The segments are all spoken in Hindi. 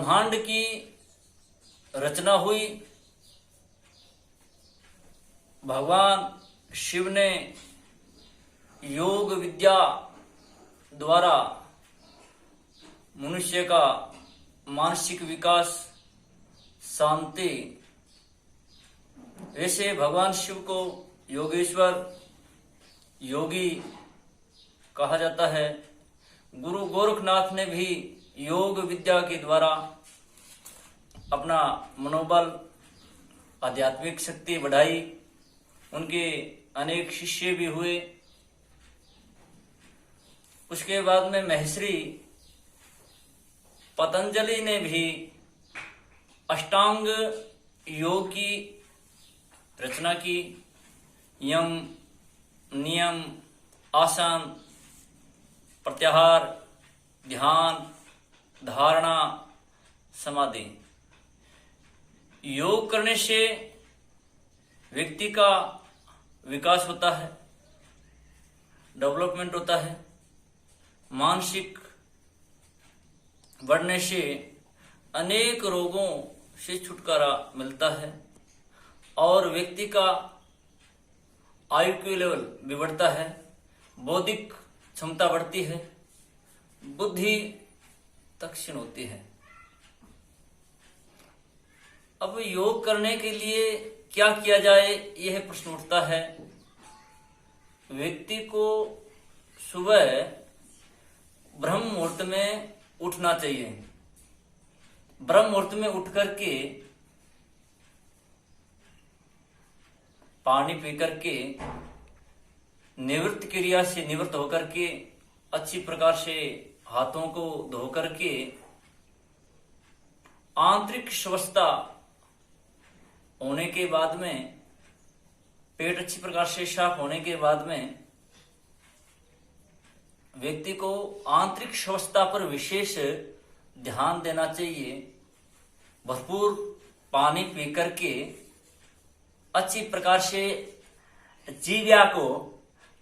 ब्रह्मांड की रचना हुई। भगवान शिव ने योग विद्या द्वारा मनुष्य का मानसिक विकास, शांति, वैसे भगवान शिव को योगेश्वर, योगी कहा जाता है। गुरु गोरखनाथ ने भी योग विद्या के द्वारा अपना मनोबल, आध्यात्मिक शक्ति बढ़ाई। उनके अनेक शिष्य भी हुए। उसके बाद में महर्षि पतंजलि ने भी अष्टांग योग की रचना की। यम, नियम, आसन, प्रत्याहार, ध्यान, धारणा, समाधि। योग करने से व्यक्ति का विकास होता है, डेवलपमेंट होता है। मानसिक बढ़ने से अनेक रोगों से छुटकारा मिलता है और व्यक्ति का आयु लेवल भी बढ़ता है, बौद्धिक क्षमता बढ़ती है, बुद्धि तीक्ष्ण होती है। अब योग करने के लिए क्या किया जाए, यह प्रश्न उठता है। व्यक्ति को सुबह ब्रह्म मुहूर्त में उठना चाहिए। ब्रह्म मुहूर्त में उठ करके पानी पी करके निवृत्त क्रिया से निवृत्त होकर के अच्छी प्रकार से हाथों को धो करके आंतरिक स्वस्थता होने के बाद में, पेट अच्छी प्रकार से साफ होने के बाद में व्यक्ति को आंतरिक स्वस्थता पर विशेष ध्यान देना चाहिए। भरपूर पानी पी करके अच्छी प्रकार से जीव्या को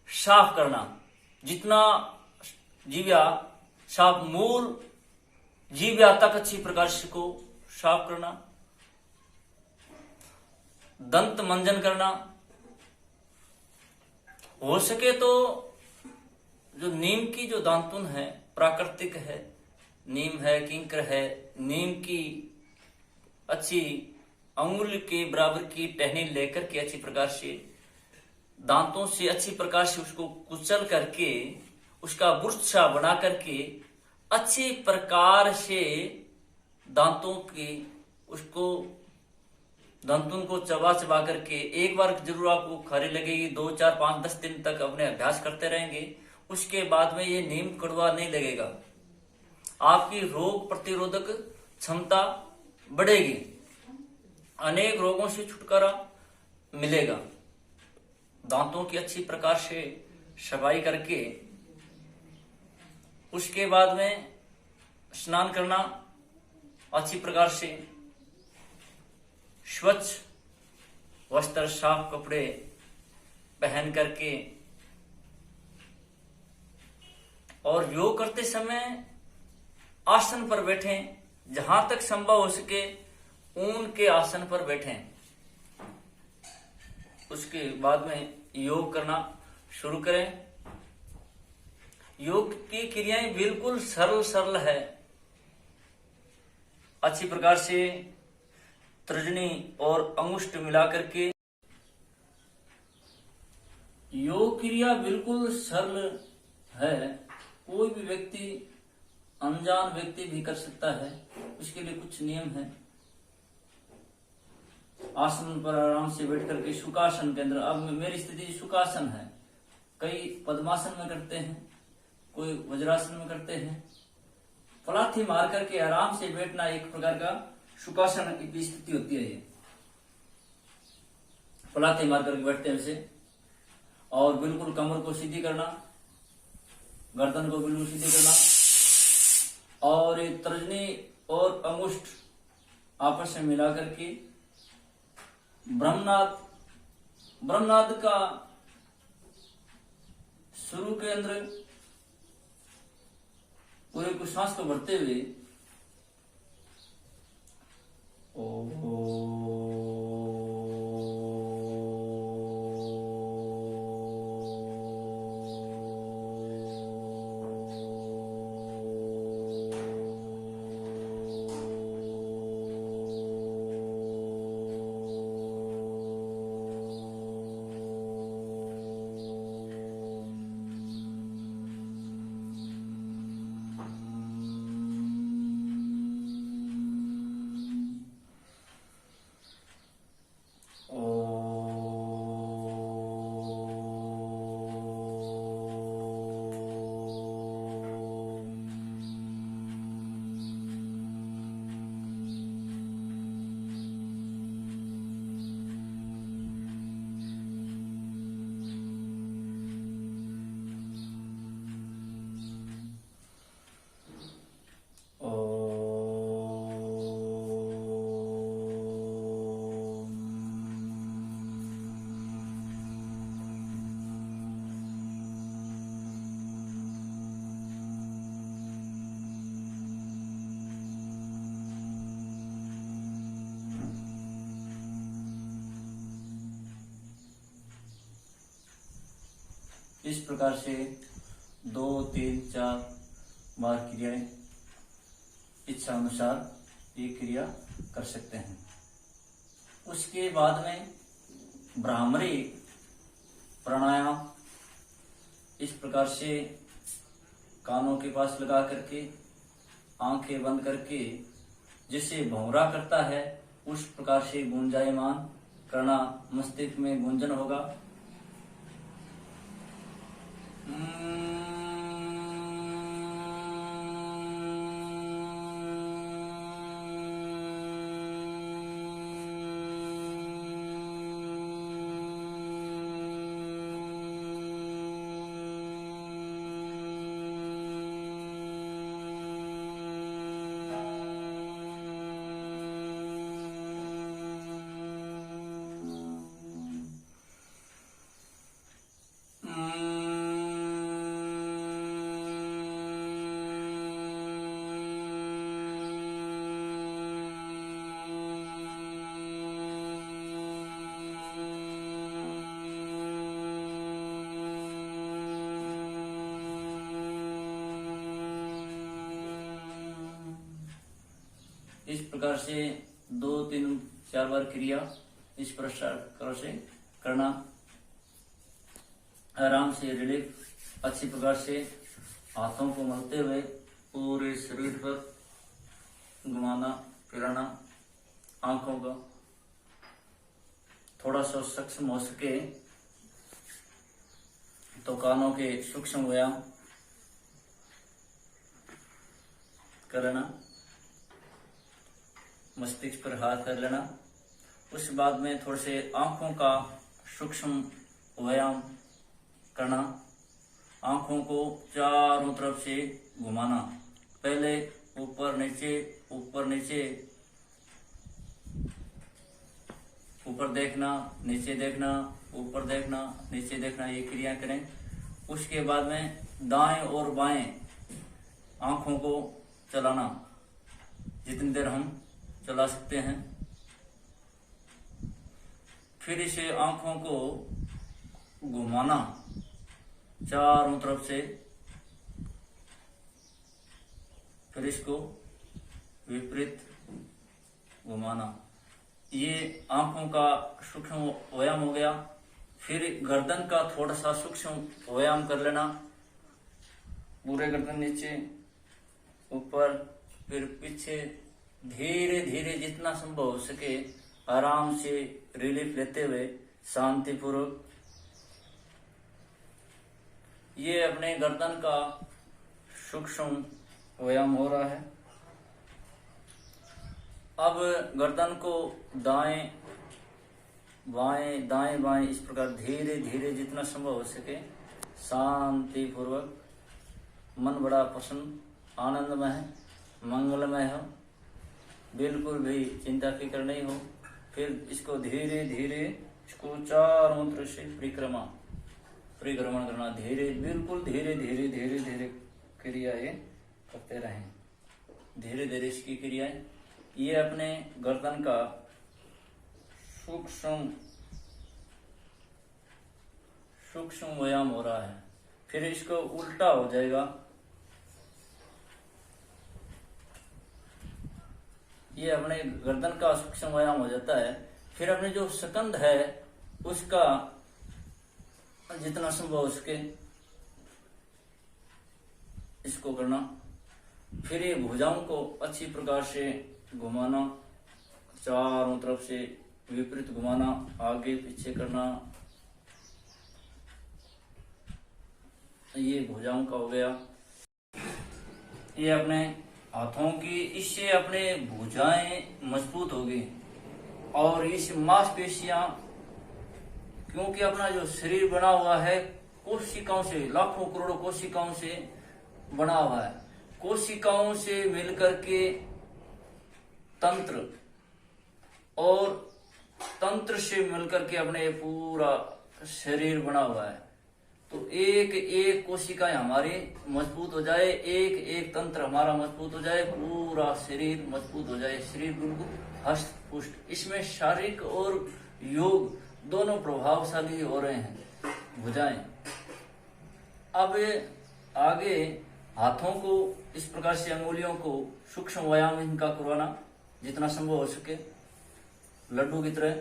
साफ करना। जितना जीव्या साफ, मूल जीव्या तक अच्छी प्रकार से को साफ करना। दंत मंजन करना। हो सके तो जो नीम की जो दांतुन है, प्राकृतिक है, नीम है, किंकर है, नीम की अच्छी अंगुल के बराबर की टहनी लेकर के अच्छी प्रकार से दांतों से अच्छी प्रकार से उसको कुचल करके उसका बुर्सा बना करके अच्छी प्रकार से दांतों की उसको दांतुन को चबा चबा करके, एक बार जरूर आपको खारी लगेगी, 2, 4, 5, 10 दिन तक अपने अभ्यास करते रहेंगे। उसके बाद में ये नीम कड़वा नहीं लगेगा। आपकी रोग प्रतिरोधक क्षमता बढ़ेगी, अनेक रोगों से छुटकारा मिलेगा। दांतों की अच्छी प्रकार से सफाई करके उसके बाद में स्नान करना, अच्छी प्रकार से स्वच्छ वस्त्र, साफ कपड़े पहन करके, और योग करते समय आसन पर बैठें। जहां तक संभव हो सके ऊन के आसन पर बैठें। उसके बाद में योग करना शुरू करें। योग की क्रियाएं बिल्कुल सरल सरल है। अच्छी प्रकार से तर्जनी और अंगुष्ठ मिलाकर के योग क्रिया बिल्कुल सरल है। कोई भी व्यक्ति, अनजान व्यक्ति भी कर सकता है। उसके लिए कुछ नियम है। आसन पर आराम से बैठ करके सुखासन के अंदर, अब मेरी स्थिति सुखासन है। कई पद्मासन में करते हैं, कोई वज्रासन में करते हैं। पलाथी मार करके आराम से बैठना एक प्रकार का सुखासन की स्थिति होती है। ये पलाथी मार करके बैठते हैं वैसे, और बिल्कुल कमर को सीधी करना, गर्दन को बिल्कुल सीधी करना, और ये तर्जनी और अंगुष्ठ आपस में मिला करके ब्रह्मनाद का शुरू के अंदर पूरे को सांस को भरते हुए इस प्रकार से 2, 3, 4 बार क्रियाएं इच्छा अनुसार ये क्रिया कर सकते हैं। उसके बाद में भ्रामरी प्राणायाम इस प्रकार से कानों के पास लगा करके आंखें बंद करके जिसे भौंरा करता है उस प्रकार से गुंजायमान करना, मस्तिष्क में गुंजन होगा। इस प्रकार से 2, 3, 4 बार क्रिया इस प्रकार से करना। आराम से रिलीफ अच्छी प्रकार से हाथों को मलते हुए पूरे शरीर पर घुमाना फिराना। आंखों का थोड़ा सा सक्षम हो सके तो कानों के सूक्ष्म व्यायाम करना, मस्तिष्क पर हाथ कर लेना। उस बाद में थोड़े से आंखों का सूक्ष्म व्यायाम करना। आंखों को चारों तरफ से घुमाना, पहले ऊपर नीचे, ऊपर नीचे, ऊपर देखना, नीचे देखना, ऊपर देखना, नीचे देखना, ये क्रिया करें। उसके बाद में दाएं और बाएं आंखों को चलाना, जितनी देर हम चला सकते हैं। फिर इसे आंखों को घुमाना चारों तरफ से, फिर इसको विपरीत घुमाना। ये आंखों का सूक्ष्म व्यायाम हो गया। फिर गर्दन का थोड़ा सा सूक्ष्म व्यायाम कर लेना। पूरे गर्दन नीचे, ऊपर, फिर पीछे, धीरे धीरे जितना संभव हो सके आराम से रिलीफ लेते हुए शांतिपूर्वक ये अपने गर्दन का सूक्ष्म व्यायाम हो रहा है। अब गर्दन को दाएं बाएं, दाएं बाएं इस प्रकार धीरे धीरे जितना संभव हो सके शांतिपूर्वक, मन बड़ा प्रसन्न, आनंदमय है, मंगलमय हो, बिल्कुल भी चिंता फिक्र नहीं हो। फिर इसको धीरे धीरे इसको चारों तरफ से परिक्रमण करना, धीरे, बिल्कुल धीरे धीरे धीरे धीरे क्रियाएं करते रहें। धीरे धीरे इसकी क्रियाएं ये अपने गर्दन का सूक्ष्म सूक्ष्म व्यायाम हो रहा है। फिर इसको उल्टा हो जाएगा, ये अपने गर्दन का सूक्ष्म व्यायाम हो जाता है। फिर अपने जो स्कंद है उसका जितना संभव उसके इसको करना। फिर ये भुजाओं को अच्छी प्रकार से घुमाना, चारों तरफ से विपरीत घुमाना, आगे पीछे करना। ये भुजाओं का हो गया। ये अपने हाथों की, इससे अपने भुजाएं मजबूत होगी और इस मांसपेशियां, क्योंकि अपना जो शरीर बना हुआ है कोशिकाओं से, लाखों करोड़ों कोशिकाओं से बना हुआ है। कोशिकाओं से मिलकर के तंत्र और तंत्र से मिलकर के अपने पूरा शरीर बना हुआ है। तो एक एक कोशिकाएं हमारी मजबूत हो जाए, एक एक तंत्र हमारा मजबूत हो जाए, पूरा शरीर मजबूत हो जाए, शरीर बिल्कुल हष्ट पुष्ट। इसमें शारीरिक और योग दोनों प्रभावशाली हो रहे हैं भुजाएं। अब आगे हाथों को इस प्रकार से, अंगुलियों को सूक्ष्म व्यायाम इनका करवाना जितना संभव हो सके, लड्डू की तरह।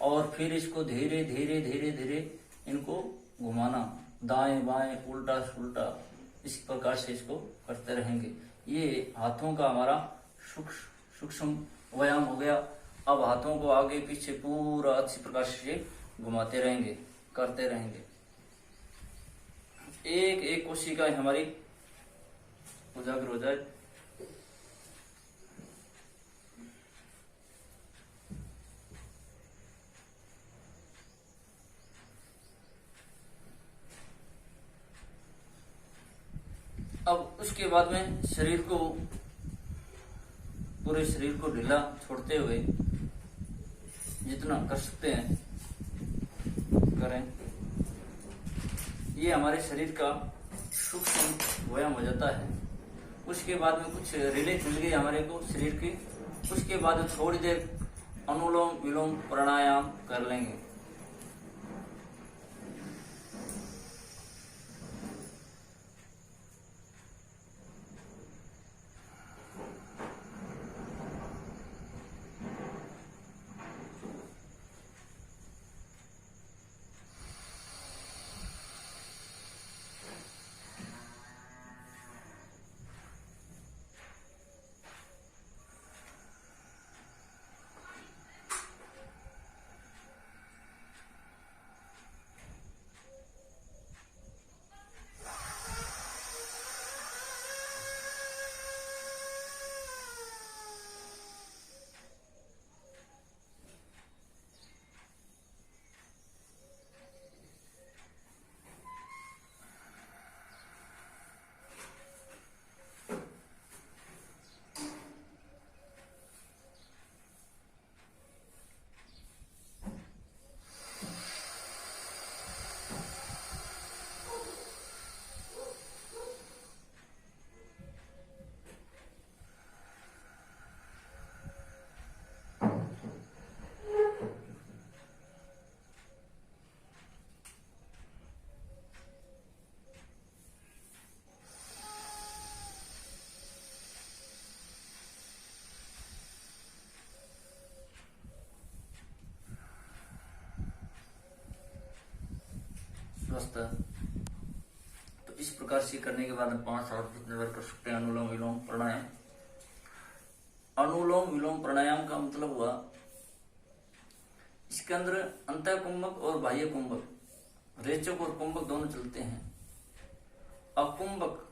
और फिर इसको धीरे धीरे धीरे धीरे इनको घुमाना, दाएं बाएं उल्टा सुल्टा, इस प्रकार से इसको करते रहेंगे। ये हाथों का हमारा सूक्ष्म व्यायाम हो गया। अब हाथों को आगे पीछे पूरा अच्छी प्रकार से घुमाते रहेंगे, करते रहेंगे। एक एक कोशिका हमारी उजागर हो जाए। अब उसके बाद में शरीर को, पूरे शरीर को ढीला छोड़ते हुए जितना कर सकते हैं करें। ये हमारे शरीर का सूक्ष्म व्यायाम हो जाता है। उसके बाद में कुछ रिलीफ मिल गई हमारे को शरीर की। उसके बाद थोड़ी देर अनुलोम विलोम प्राणायाम कर लेंगे। स्वस्थ। तो इस प्रकार से करने के बाद 5 और जितने बार कर सकते हैं अनुलोम विलोम प्राणायाम। अनुलोम विलोम प्राणायाम का मतलब हुआ, इसके अंदर अंतः कुंभक और बाह्य कुंभक, रेचक और कुंभक दोनों चलते हैं। अकुंभक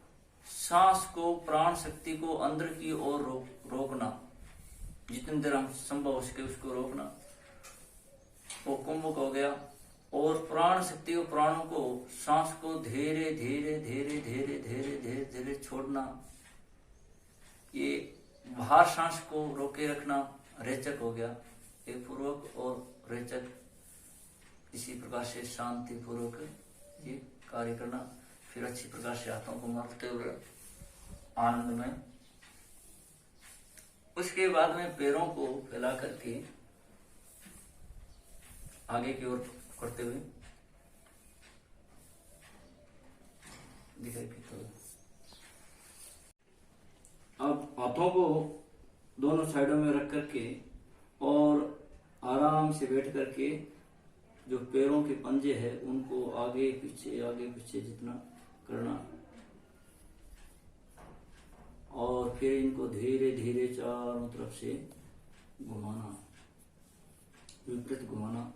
सांस को, प्राण शक्ति को अंदर की ओर रोकना, जितनी देर हम संभव हो सके उसको रोकना, वो कुंभक हो गया। और प्राण शक्ति को, प्राणों को, सांस को धीरे धीरे धीरे धीरे धीरे धीरे धीरे छोड़ना, ये बाहर सांस को रोके रखना रेचक हो गया। ये पूर्वक और रेचक इसी प्रकार से शांति पूर्वक ये कार्य करना। फिर अच्छी प्रकार से हाथों को मारते हुए आनंद में उसके बाद में पैरों को फैला करके आगे की ओर करते हुए दिखाई तो अब हाथों को दोनों साइडों में रख करके और आराम से बैठ करके जो पैरों के पंजे है उनको आगे पीछे जितना करना और फिर इनको धीरे धीरे चारों तरफ से घुमाना, विपरीत घुमाना।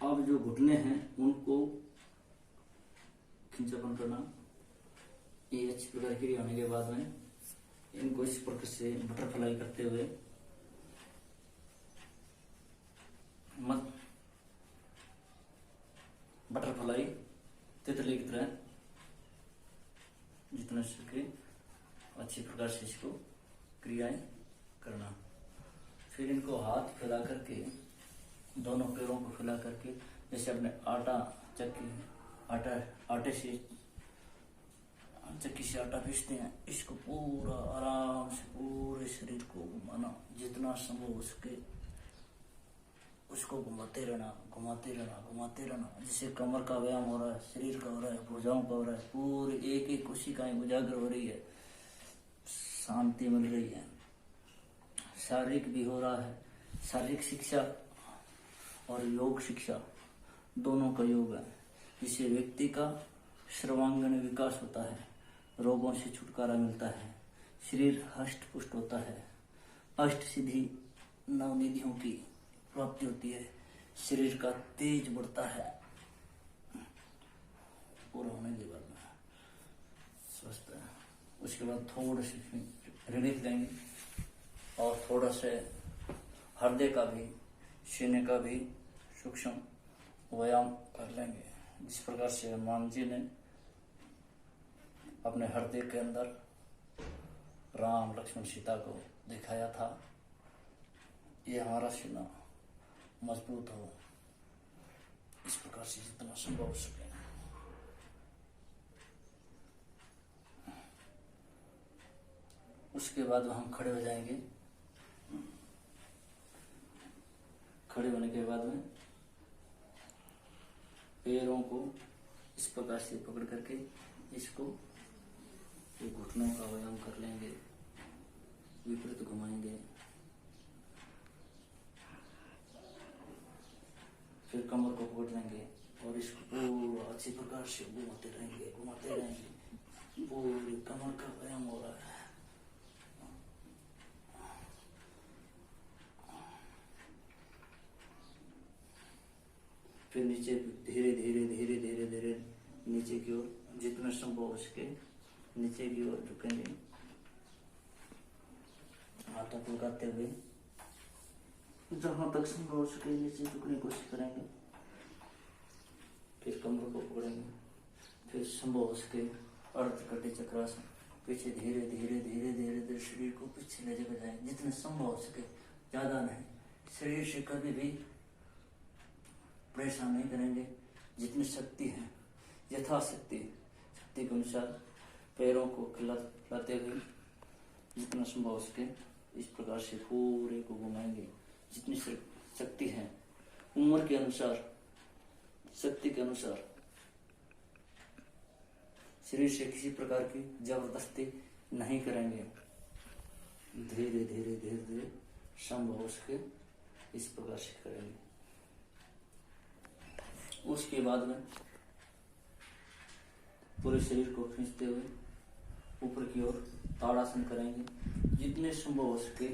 अब जो घुटने हैं उनको खिंचापन करना। ये अच्छी प्रकार क्रिया होने के बाद में इनको इस प्रकार से बटरफ्लाई करते हुए बटरफ्लाई तितली की तरह जितना सके अच्छी प्रकार से इसको क्रियाएं करना। फिर इनको हाथ फैला करके दोनों पैरों को फैला करके जैसे अपने आटे से चक्की से आटा पीसते हैं, इसको पूरा आराम से पूरे शरीर को घुमाना, जितना संभव हो सके उसको घुमाते रहना। जिससे कमर का व्यायाम हो रहा है, शरीर का हो रहा है, भुजाओं का हो रहा है, पूरी एक एक कोशिकाएं उजागर हो रही है, शांति मिल रही है। शारीरिक भी हो रहा है, शारीरिक शिक्षा और योग शिक्षा दोनों का योग है, जिससे व्यक्ति का सर्वांगीण विकास होता है, रोगों से छुटकारा मिलता है, शरीर हष्ट पुष्ट होता है, अष्ट सिद्धि नवनिधियों की प्राप्ति होती है, शरीर का तेज बढ़ता है। पूरा होने के बाद में स्वस्थ है। उसके बाद थोड़े से रिलीफ देंगे और थोड़ा से हृदय का भी, सीने का भी सूक्ष्म व्यायाम कर लेंगे। जिस प्रकार से हनुमान जी ने अपने हृदय के अंदर राम लक्ष्मण सीता को दिखाया था, ये हमारा सीना मजबूत हो, इस प्रकार से जितना संभव हो सके। उसके बाद हम खड़े हो जाएंगे। खड़े होने के बाद में पैरों को इस प्रकार से पकड़ करके इसको घुटनों का व्यायाम कर लेंगे, विपरीत घुमाएंगे। फिर कमर को पकड़ लेंगे और इसको पूरा अच्छी प्रकार से घुमाते रहेंगे। पूरी कमर का व्यायाम हो रहा है। फिर नीचे धीरे धीरे नीचे की ओर जितना संभव हो सके नीचे की ओर झुकेंगे, हाथों को लगाते हुए जहां तक संभव हो सके नीचे झुकने की कोशिश करेंगे। फिर कमर को पकड़ेंगे, फिर संभव हो सके अर्धकटी चक्रासन, पीछे धीरे धीरे शरीर को पीछे ले जाकर जाएंगे, जितना संभव हो सके, ज्यादा नहीं। शरीर से कभी भी परेशान नहीं करेंगे, जितनी शक्ति है यथाशक्ति शक्ति के अनुसार पैरों को खिलाते हुए जितना संभव हो सके इस प्रकार से पूरे को घुमाएंगे। जितनी शक्ति है उम्र के अनुसार, शक्ति के अनुसार, शरीर से किसी प्रकार की जबरदस्ती नहीं करेंगे। धीरे धीरे संभव हो सके इस प्रकार से करेंगे। उसके बाद में पूरे शरीर को खींचते हुए ऊपर की ओर ताड़ासन करेंगे, जितने संभव हो सके।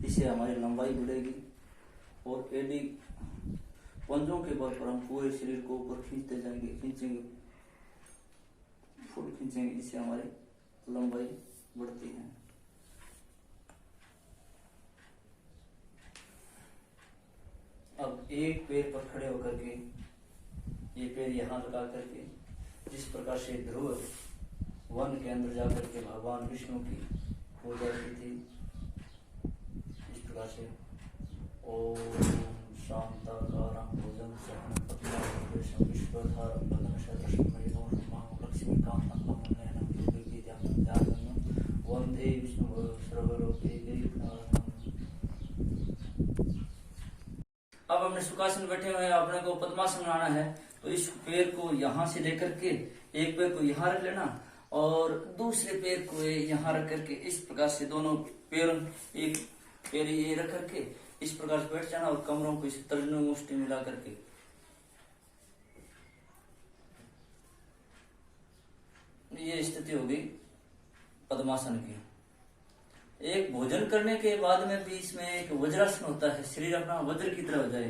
इससे हमारी लंबाई बढ़ेगी और एडी पंजों के बल पर हम पूरे शरीर को ऊपर खींचते जाएंगे, फुल खींचेंगे, जिससे हमारी लंबाई बढ़ती है। अब एक पैर पर खड़े होकर के ये पैर यहाँ लगा करके जिस प्रकार से ध्रुव वन के अंदर जाकर के भगवान विष्णु की पूजा की थी, इस प्रकार से ओम शांताकारं भुजं सहनं पद्मनाभं विश्वधारं गगनसदृशं लक्ष्मीकान्तं कमलनयनं वन्दे विष्णु अब हमने सुखासन बैठे हुए हैं, अपने को पद्मासन बनाना है। तो इस पैर को यहाँ से लेकर के एक पैर को यहाँ रख लेना और दूसरे पैर को यहाँ रख करके इस प्रकार से दोनों पैर, एक पैर ये रख करके इस प्रकार से बैठ जाना और कमरों को इस तर्जनी मुष्टि मिला करके ये स्थिति होगी पद्मासन की। एक भोजन करने के बाद में भी इसमें एक वज्रासन होता है, शरीर अपना वज्र की तरह हो जाए।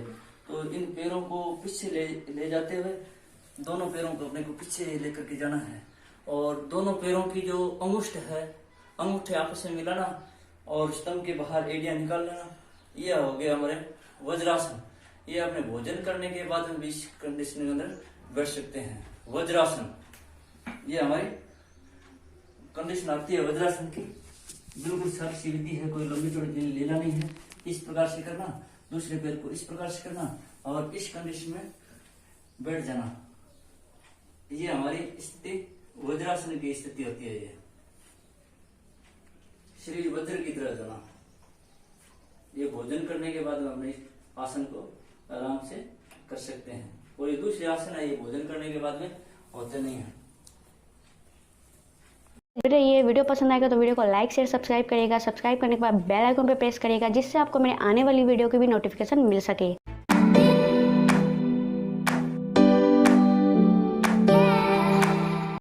तो इन पैरों को पीछे ले जाते हुए दोनों पैरों को अपने को पीछे लेकर के जाना है और दोनों पैरों की जो अंगूठे आपस में मिलाना और स्तंभ के बाहर एड़ियां निकाल लेना। यह हो गया हमारे वज्रासन। ये अपने भोजन करने के बाद में भी इस कंडीशन के अंदर बैठ सकते हैं। वज्रासन ये हमारी कंडीशन आती है वज्रासन की। बिल्कुल सर सीधी है, कोई लंबी चौड़ी लेना नहीं है। इस प्रकार से करना, दूसरे पैर को इस प्रकार से करना और इस कंडीशन में बैठ जाना। ये हमारी स्थिति वज्रासन की स्थिति होती है। ये शरीर वज्र की तरह जाना। ये भोजन करने के बाद हम इस आसन को आराम से कर सकते हैं। और ये दूसरे आसन है, ये भोजन करने के बाद में होते नहीं है। ये वीडियो पसंद आएगा तो वीडियो को लाइक शेयर सब्सक्राइब करिएगा। सब्सक्राइब करने के बाद बेल आइकन पे प्रेस करिएगा जिससे आपको मेरे आने वाली वीडियो की भी नोटिफिकेशन मिल सके।